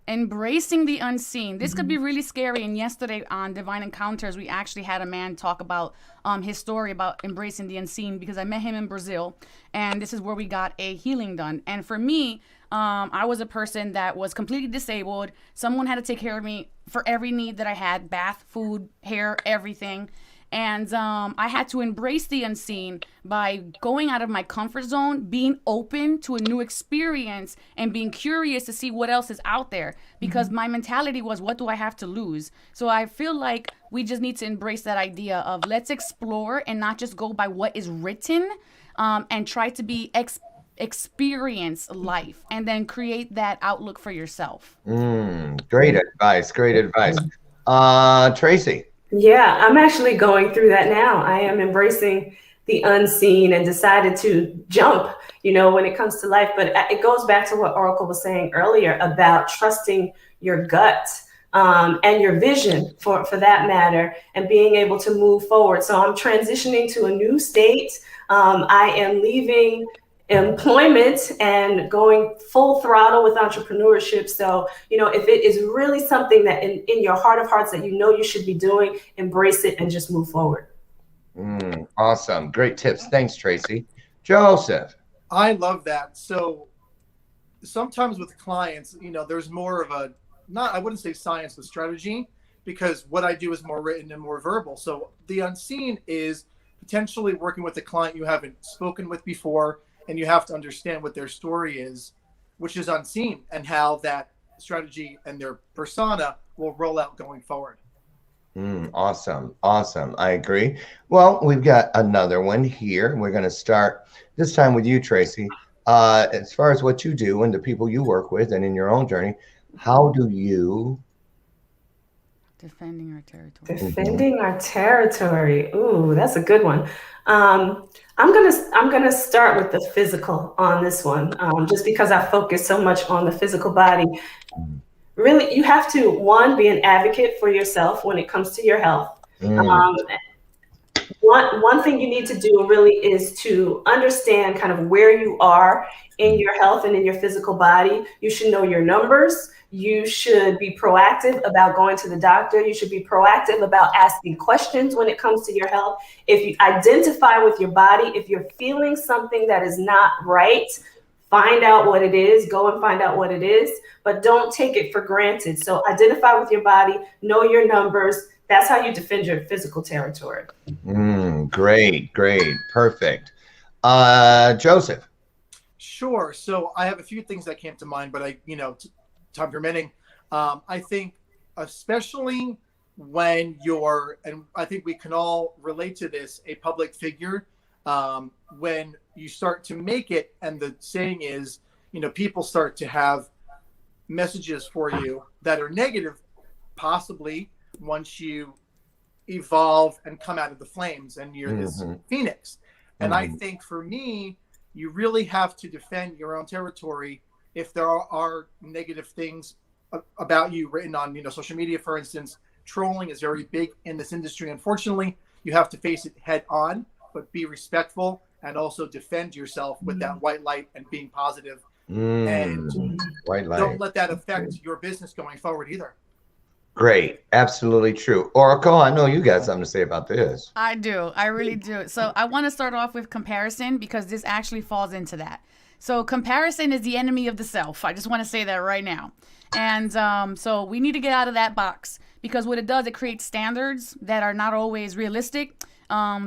Embracing the unseen. This could be really scary. And yesterday on Divine Encounters, we actually had a man talk about his story about embracing the unseen, because I met him in Brazil, and this is where we got a healing done. And for me, I was a person that was completely disabled. Someone had to take care of me for every need that I had: bath, food, hair, everything. And I had to embrace the unseen by going out of my comfort zone, being open to a new experience, and being curious to see what else is out there. Because my mentality was, what do I have to lose? So I feel like we just need to embrace that idea of let's explore and not just go by what is written, and try to be experience life and then create that outlook for yourself. Great advice. Great advice. Tracy. Yeah, I'm actually going through that now. I am embracing the unseen and decided to jump, when it comes to life. But it goes back to what Oracle was saying earlier about trusting your gut, and your vision for that matter, and being able to move forward. So I'm transitioning to a new state. I am leaving employment and going full throttle with entrepreneurship. So, if it is really something that in your heart of hearts that you should be doing, embrace it and just move forward. Awesome. Great tips. Thanks, Tracy. Joseph. I love that. So sometimes with clients, there's more of a, I wouldn't say science, but strategy, because what I do is more written and more verbal. So the unseen is potentially working with a client you haven't spoken with before, and you have to understand what their story is, which is unseen, and how that strategy and their persona will roll out going forward. Awesome. I agree. Well, we've got another one here. We're going to start this time with you, Tracy. As far as what you do and the people you work with and in your own journey, how do you... Defending our territory. Defending our territory. Ooh, that's a good one. I'm gonna start with the physical on this one, just because I focus so much on the physical body. Really, you have to, one, be an advocate for yourself when it comes to your health. One thing you need to do really is to understand kind of where you are in your health and in your physical body. You should know your numbers. You should be proactive about going to the doctor. You should be proactive about asking questions when it comes to your health. If you identify with your body, if you're feeling something that is not right, find out what it is, go and find out what it is, but don't take it for granted. So identify with your body, know your numbers. That's how you defend your physical territory. Great. Perfect. Joseph. Sure. So I have a few things that came to mind, but time permitting, I think especially when you're, and I think we can all relate to this, a public figure, when you start to make it, and the saying is, people start to have messages for you that are negative, possibly once you evolve and come out of the flames and you're this phoenix. And I think for me, you really have to defend your own territory. If there are negative things about you written on, social media, for instance, trolling is very big in this industry. Unfortunately, you have to face it head on, but be respectful and also defend yourself with that white light and being positive. And white light. Don't let that affect your business going forward either. Great. Absolutely true. Oracle, I know you got something to say about this. I do. I really do. So I want to start off with comparison, because this actually falls into that. So comparison is the enemy of the self. I just want to say that right now. And so we need to get out of that box, because what it does, it creates standards that are not always realistic,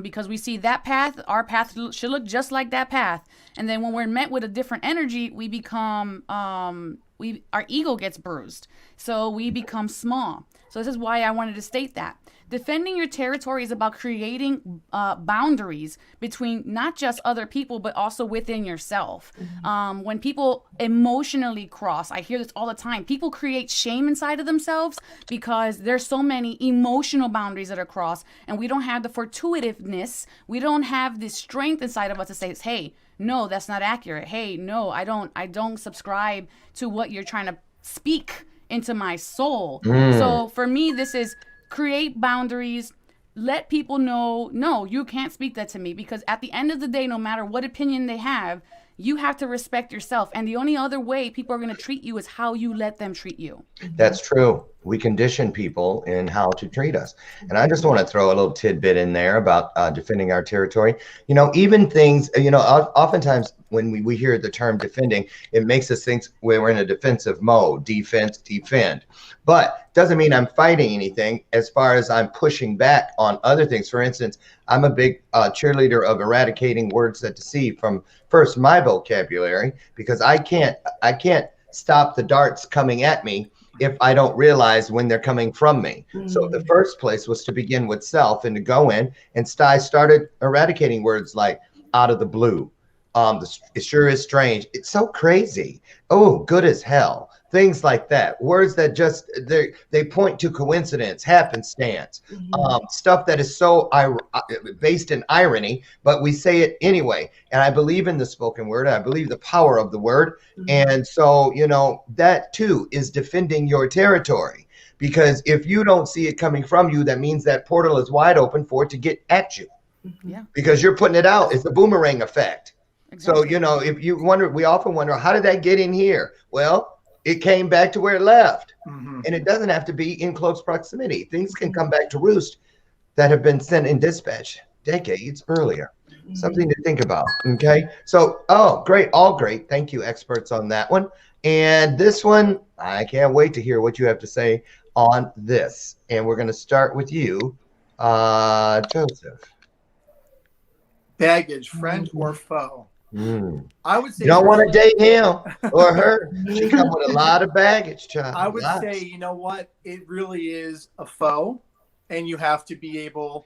because we see that path, our path should look just like that path. And then when we're met with a different energy, we become, our ego gets bruised. So we become small. So this is why I wanted to state that. Defending your territory is about creating boundaries between not just other people, but also within yourself. When people emotionally cross, I hear this all the time, people create shame inside of themselves because there's so many emotional boundaries that are crossed, and we don't have the fortuitiveness, we don't have the strength inside of us to say, hey, no, that's not accurate. Hey, no, I don't subscribe to what you're trying to speak into my soul. So for me, this is create boundaries, let people know, no, you can't speak that to me, because at the end of the day, no matter what opinion they have, you have to respect yourself. And the only other way people are going to treat you is how you let them treat you. That's true. We condition people in how to treat us. And I just want to throw a little tidbit in there about defending our territory. Even things, oftentimes when we hear the term defending, it makes us think we're in a defensive mode, defense, defend. But doesn't mean I'm fighting anything as far as I'm pushing back on other things. For instance, I'm a big cheerleader of eradicating words that deceive from first my vocabulary, because I can't stop the darts coming at me if I don't realize when they're coming from me. So the first place was to begin with self and to go in, and I started eradicating words like out of the blue. It sure is strange. It's so crazy. Oh, good as hell. Things like that. Words that just they point to coincidence, happenstance, stuff that is so based in irony, but we say it anyway. And I believe in the spoken word. I believe the power of the word. And so, that too is defending your territory. Because if you don't see it coming from you, that means that portal is wide open for it to get at you. Yeah. Because you're putting it out. It's a boomerang effect. Exactly. So, if you wonder, we often wonder, how did that get in here? Well, it came back to where it left. And it doesn't have to be in close proximity. Things can come back to roost that have been sent in dispatch decades earlier. Something to think about. Okay. So, great. All great. Thank you, experts, on that one. And this one, I can't wait to hear what you have to say on this. And we're going to start with you, Joseph. Baggage, friend or foe? I would say you don't want to date him or her. She come with a lot of baggage, child. I would say, you know what? It really is a foe, and you have to be able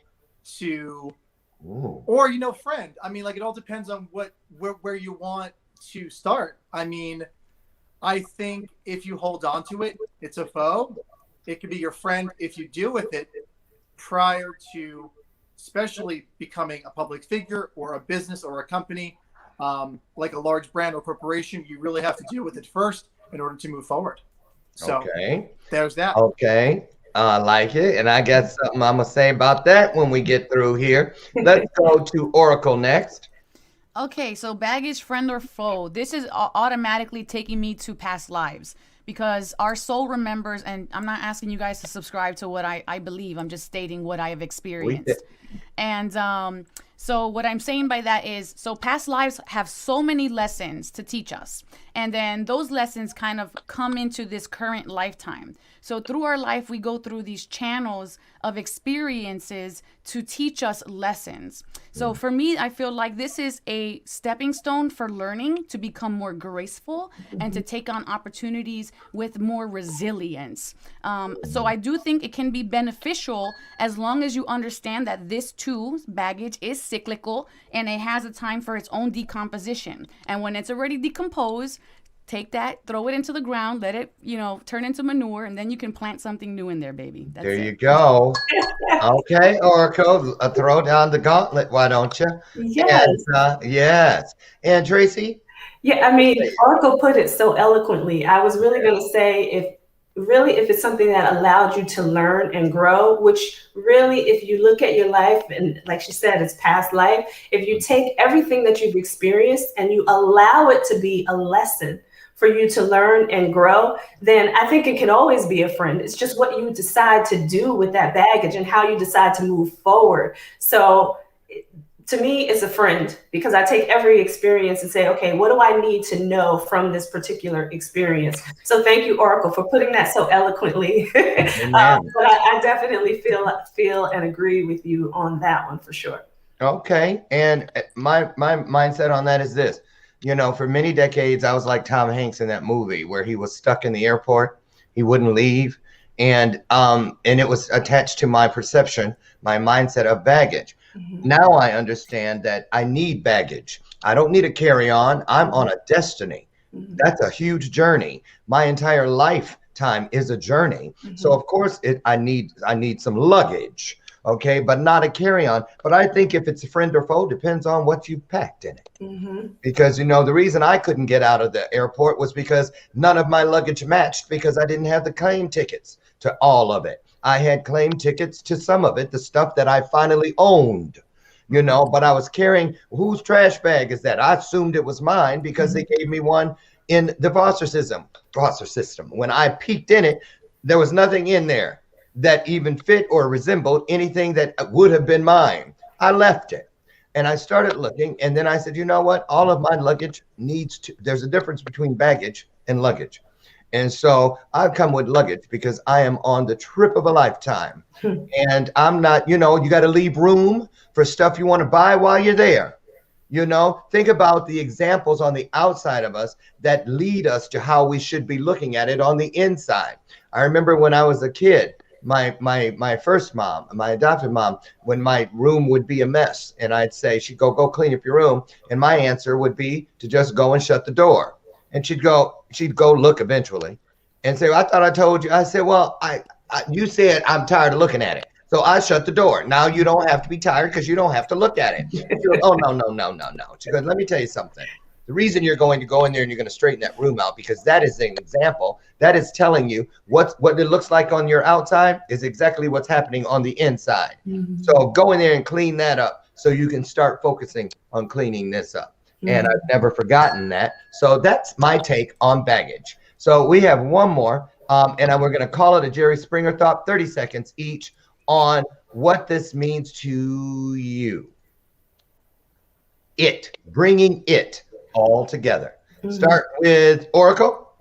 to, or friend. I mean, like, it all depends on where you want to start. I mean, I think if you hold on to it, it's a foe. It could be your friend if you deal with it prior to, especially becoming a public figure or a business or a company. Like a large brand or corporation, you really have to deal with it first in order to move forward. So there's that. Okay. I like it. And I got something I'm going to say about that when we get through here. Let's go to Oracle next. Okay, so baggage, friend or foe. This is automatically taking me to past lives, because our soul remembers, and I'm not asking you guys to subscribe to what I believe. I'm just stating what I have experienced. And so what I'm saying by that is, so past lives have so many lessons to teach us. And then those lessons kind of come into this current lifetime. So through our life, we go through these channels of experiences to teach us lessons. So for me, I feel like this is a stepping stone for learning to become more graceful and to take on opportunities with more resilience. So I do think it can be beneficial as long as you understand that this too, baggage, is cyclical and it has a time for its own decomposition. And when it's already decomposed, take that, throw it into the ground, let it, turn into manure, and then you can plant something new in there, baby. That's it. You go. Okay, Oracle, throw down the gauntlet, why don't you? Yes. And, yes. And Tracy? Yeah, I mean, Oracle put it so eloquently. I was really going to say, if it's something that allowed you to learn and grow, which really, if you look at your life, and like she said, it's past life, if you take everything that you've experienced and you allow it to be a lesson for you to learn and grow, then I think it can always be a friend. It's just what you decide to do with that baggage and how you decide to move forward. So to me, it's a friend, because I take every experience and say, okay, what do I need to know from this particular experience? So thank you, Oracle, for putting that so eloquently. But I definitely feel and agree with you on that one for sure. Okay. And my mindset on that is this. For many decades, I was like Tom Hanks in that movie where he was stuck in the airport. He wouldn't leave. And it was attached to my perception, my mindset of baggage. Now I understand that I need baggage. I don't need a carry-on. I'm on a destiny. That's a huge journey. My entire lifetime is a journey. So of course I need some luggage. Okay, but not a carry-on. But I think if it's a friend or foe, depends on what you packed in it. Because, the reason I couldn't get out of the airport was because none of my luggage matched, because I didn't have the claim tickets to all of it. I had claim tickets to some of it, the stuff that I finally owned, but I was carrying, whose trash bag is that? I assumed it was mine because they gave me one in the foster system. When I peeked in it, there was nothing in there that even fit or resembled anything that would have been mine. I left it and I started looking, and then I said, you know what? All of my luggage there's a difference between baggage and luggage. And so I've come with luggage because I am on the trip of a lifetime. And I'm not, you got to leave room for stuff you want to buy while you're there. Think about the examples on the outside of us that lead us to how we should be looking at it on the inside. I remember when I was a kid, my first mom, my adopted mom, when my room would be a mess and I'd say, she'd go clean up your room. And my answer would be to just go and shut the door. And she'd go look eventually and say, well, I thought I told you. I said, well, you said I'm tired of looking at it. So I shut the door. Now you don't have to be tired because you don't have to look at it. She goes, oh, no. She goes, let me tell you something. The reason you're going to go in there and you're going to straighten that room out, because that is an example. That is telling you what it looks like on your outside is exactly what's happening on the inside. Mm-hmm. So go in there and clean that up so you can start focusing on cleaning this up. Mm-hmm. And I've never forgotten that. So that's my take on baggage. So we have one more, and we're going to call it a Jerry Springer thought, 30 seconds each, on what this means to you. Bringing it all together. Mm-hmm. Start with Oracle.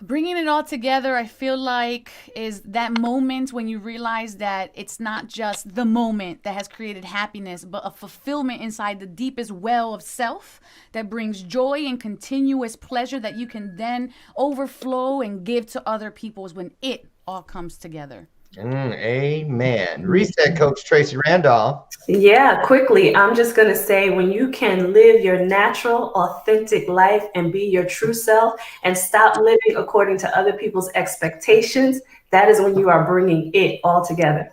Bringing it all together, I feel like, is that moment when you realize that it's not just the moment that has created happiness, but a fulfillment inside the deepest well of self that brings joy and continuous pleasure that you can then overflow and give to other people when it all comes together. Amen. Reset, Coach Tracy Randolph. Yeah, quickly. I'm just going to say, when you can live your natural, authentic life and be your true self and stop living according to other people's expectations, that is when you are bringing it all together.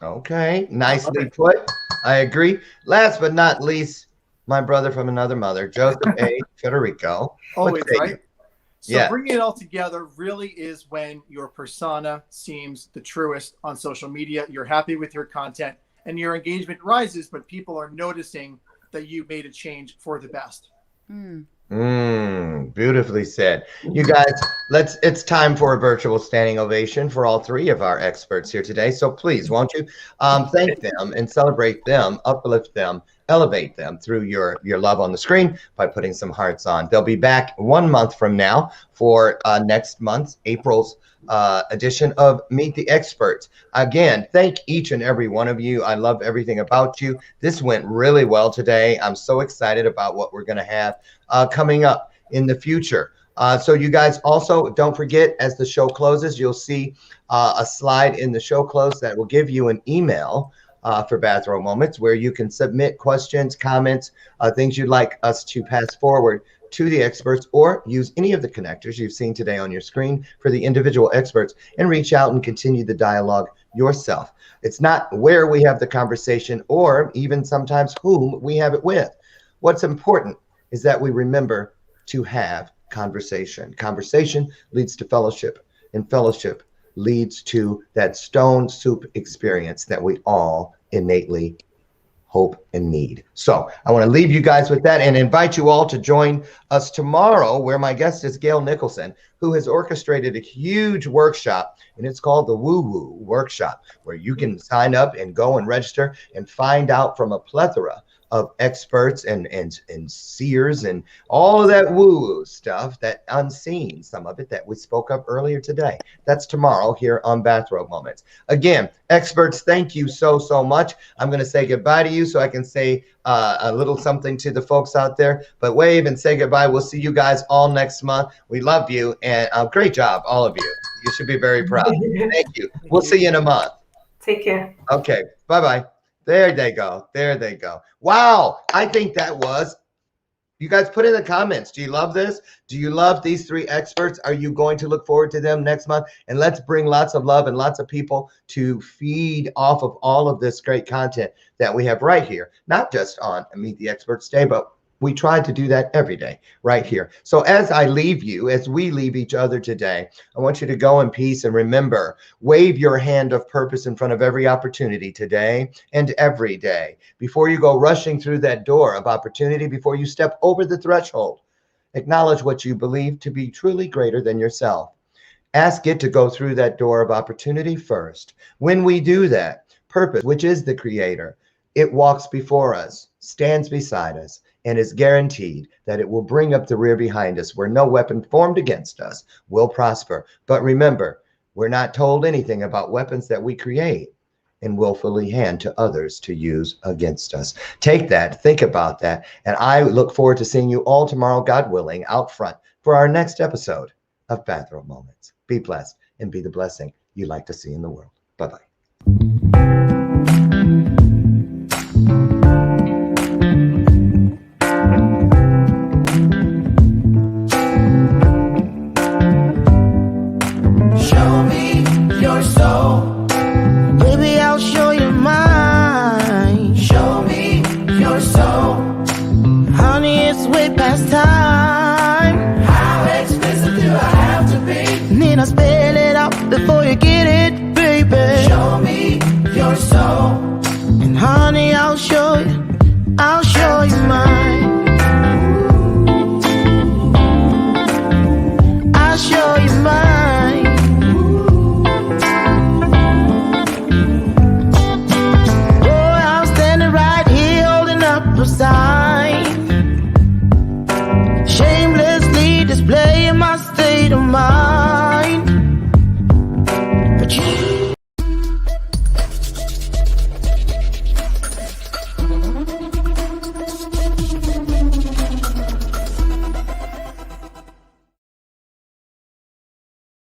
Okay. Nicely put. I agree. Last but not least, my brother from another mother, Joseph A. Federico. Always right. So bringing it all together really is when your persona seems the truest on social media. You're happy with your content and your engagement rises, but people are noticing that you made a change for the best. Beautifully said. You guys, it's time for a virtual standing ovation for all three of our experts here today. So please, won't you thank them and celebrate them, uplift them, elevate them through your love on the screen by putting some hearts on. They'll be back 1 month from now for next month's April's edition of Meet the Experts. Again, thank each and every one of you. I love everything about you. This went really well today. I'm so excited about what we're going to have coming up in the future. So you guys also don't forget, as the show closes, you'll see a slide in the show close that will give you an email for Bathrobe Moments, where you can submit questions, comments, things you'd like us to pass forward to the experts, or use any of the connectors you've seen today on your screen for the individual experts and reach out and continue the dialogue yourself. It's not where we have the conversation or even sometimes whom we have it with. What's important is that we remember to have conversation. Conversation leads to fellowship, and fellowship leads to that stone soup experience that we all innately hope and need. So I want to leave you guys with that and invite you all to join us tomorrow, where my guest is Gail Nicholson, who has orchestrated a huge workshop, and it's called the Woo Woo Workshop, where you can sign up and go and register and find out from a plethora of experts and seers and all of that woo-woo stuff, that unseen, some of it that we spoke of earlier today. That's tomorrow here on Bathrobe Moments. Again, experts, thank you so much. I'm going to say goodbye to you so I can say a little something to the folks out there, but wave and say goodbye. We'll see you guys all next month. We love you, and great job, all of you. You should be very proud. Thank you. We'll see you in a month. Take care. Okay, bye-bye. There they go. There they go. Wow. I think that was, you guys put in the comments. Do you love this? Do you love these three experts? Are you going to look forward to them next month? And let's bring lots of love and lots of people to feed off of all of this great content that we have right here. Not just on Meet the Experts Day, but we try to do that every day right here. So as I leave you, as we leave each other today, I want you to go in peace and remember, wave your hand of purpose in front of every opportunity today and every day. Before you go rushing through that door of opportunity, before you step over the threshold, acknowledge what you believe to be truly greater than yourself. Ask it to go through that door of opportunity first. When we do that, purpose, which is the creator, it walks before us, stands beside us, and is guaranteed that it will bring up the rear behind us, where no weapon formed against us will prosper. But remember, we're not told anything about weapons that we create and willfully hand to others to use against us. Take that, think about that, and I look forward to seeing you all tomorrow, God willing, out front for our next episode of Bathrobe Moments. Be blessed and be the blessing you like to see in the world. Bye-bye. Show me your soul. Baby, I'll show you mine. Show me your soul. Honey, it's way past time. How expensive do I have to be? Need I spell it out before you get it, baby? Show me your soul. And honey, I'll show you mine. I'll show you mine. Oh, I'm standing right here holding up a sign, shamelessly displaying my state of mind. But you